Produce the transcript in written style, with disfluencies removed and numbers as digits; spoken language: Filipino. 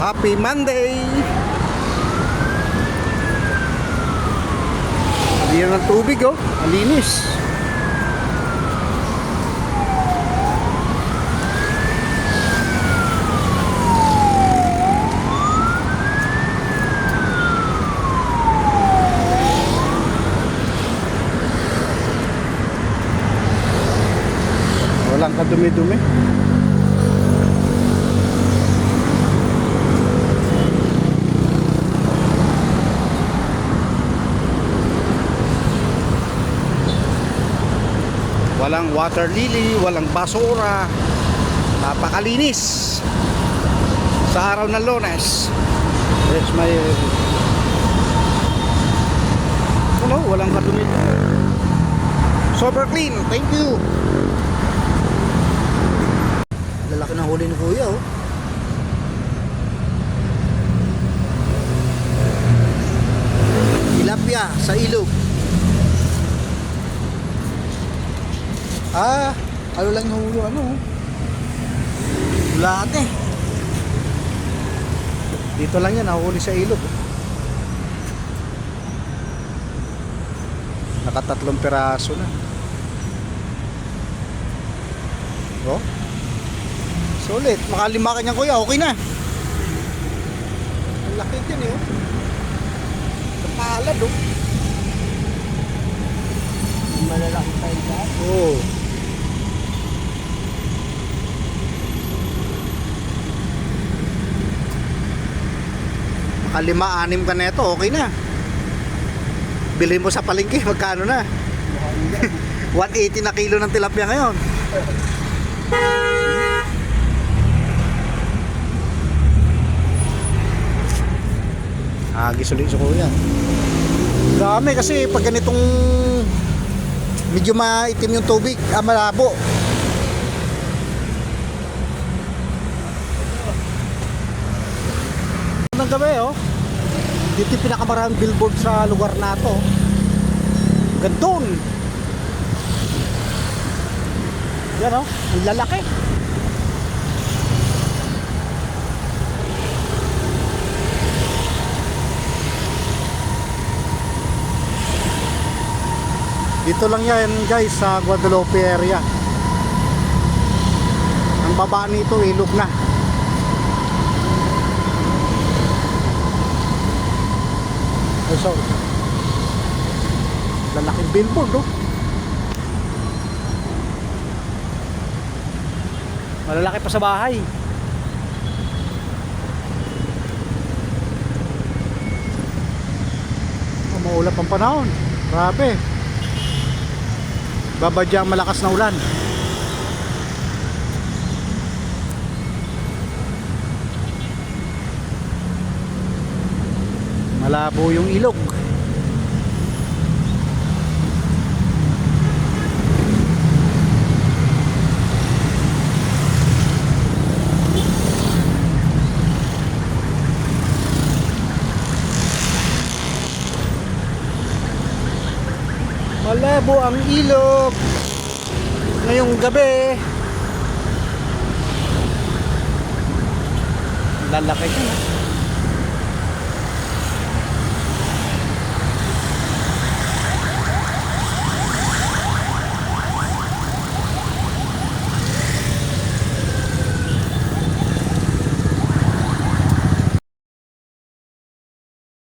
Happy Monday! Liyan ng tubig oh, ang linis. Walang kadumi-dumi. Walang water lily, walang basura. Napakalinis sa araw ng Lunes. That's my walang kadumi. Super clean, thank you. Lalaki ng huli ni Kuya oh. Tilapia sa ilog. Ano lang yung huli, Late. Dito lang yan, nahuli sa ilog. Nakatatlong piraso na. Oh. Sulit, makalima ka niyan Kuya, okay na. Ang laki din eh. Kapalad oh. Malalaki tayo dyan. Oo. Makalima, anim ka na ito, okay na. Bilhin mo sa palengke, magkano na? 180 na kilo ng tilapia ngayon. Gisulit sa Kuya. Dami kasi pag ganitong medyo maitim yung tubig, malabo. Ng gabi oh. Dito yung pinakamaraming billboard sa lugar na to. Gandun. Yan oh, ang lalaki. Dito lang yan guys sa Guadalupe area. Ang baba nito ilog na. Ay sorry. Lalaking billboard oh. Malalaki pa sa bahay. Maulap ang panahon. Grabe. Babadya ang malakas na ulan. Malabo yung ilog. Malabo ang ilog ngayong gabi. Lalaki ka na.